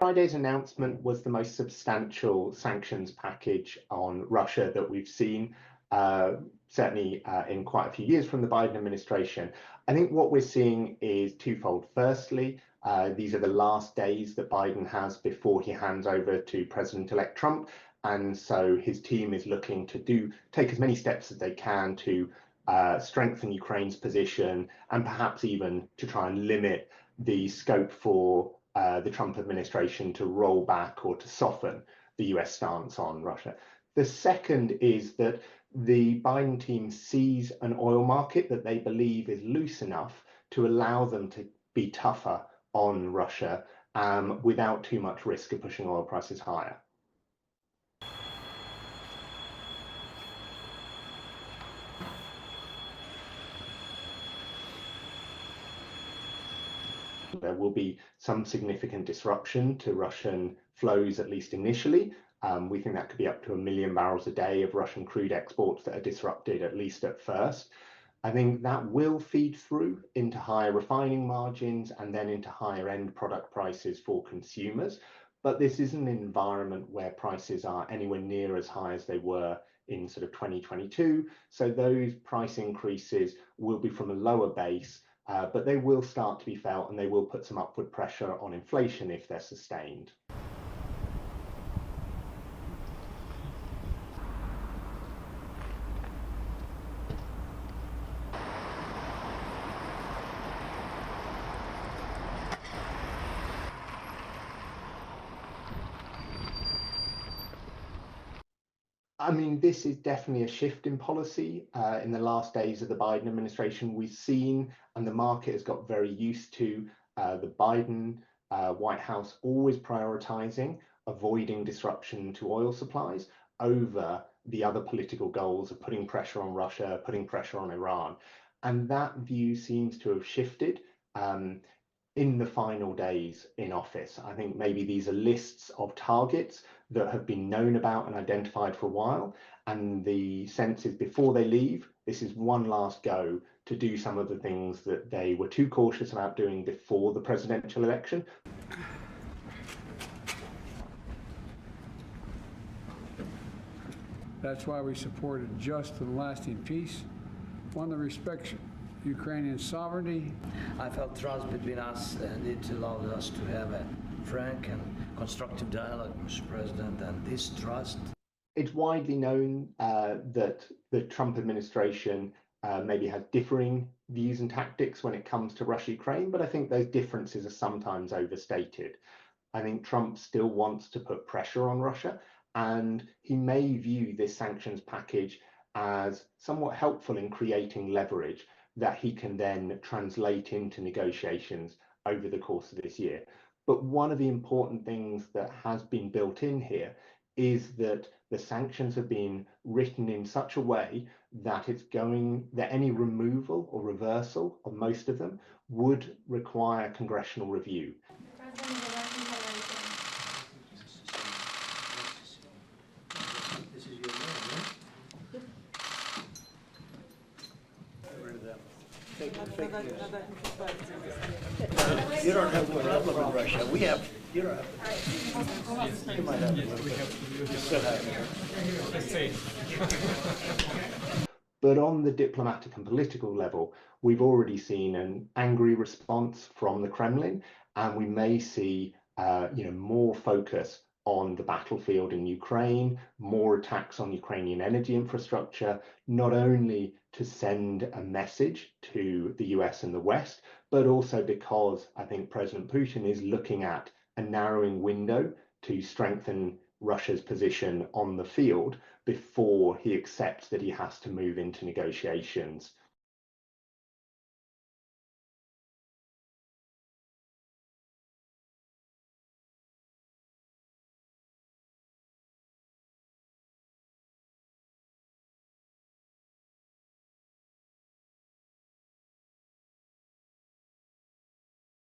Friday's announcement was the most substantial sanctions package on Russia that we've seen, certainly in quite a few years from the Biden administration. I think what we're seeing is twofold. Firstly, these are the last days that Biden has before he hands over to President-elect Trump. And so his team is looking to take as many steps as they can to strengthen Ukraine's position and perhaps even to try and limit the scope for the Trump administration to roll back or to soften the US stance on Russia. The second is that the Biden team sees an oil market that they believe is loose enough to allow them to be tougher on Russia without too much risk of pushing oil prices higher. There will be some significant disruption to Russian flows, at least initially. We think that could be up to 1 million barrels a day of Russian crude exports that are disrupted, at least at first. I think that will feed through into higher refining margins and then into higher end product prices for consumers. But this isn't an environment where prices are anywhere near as high as they were in sort of 2022. So those price increases will be from a lower base, but they will start to be felt and they will put some upward pressure on inflation if they're sustained. I mean, this is definitely a shift in policy in the last days of the Biden administration. We've seen, and the market has got very used to, the Biden White House always prioritizing avoiding disruption to oil supplies over the other political goals of putting pressure on Russia, putting pressure on Iran. And that view seems to have shifted in the final days in office. I think maybe these are lists of targets that have been known about and identified for a while. And the sense is before they leave, this is one last go to do some of the things that they were too cautious about doing before the presidential election. That's why we supported just and lasting peace, one that respects Ukrainian sovereignty. I felt trust between us, and it allowed us to have a frank and constructive dialogue with the president, and this trust. It's widely known that the Trump administration maybe has differing views and tactics when it comes to Russia-Ukraine, but I think those differences are sometimes overstated. I think Trump still wants to put pressure on Russia, and he may view this sanctions package as somewhat helpful in creating leverage that he can then translate into negotiations over the course of this year. But one of the important things that has been built in here is that the sanctions have been written in such a way that that any removal or reversal of most of them would require congressional review. You don't have a problem in Russia. We have. You don't have. You might have. You still have. But on the diplomatic and political level, we've already seen an angry response from the Kremlin, and we may see more focus on the battlefield in Ukraine, more attacks on Ukrainian energy infrastructure, not only to send a message to the US and the West, but also because I think President Putin is looking at a narrowing window to strengthen Russia's position on the field before he accepts that he has to move into negotiations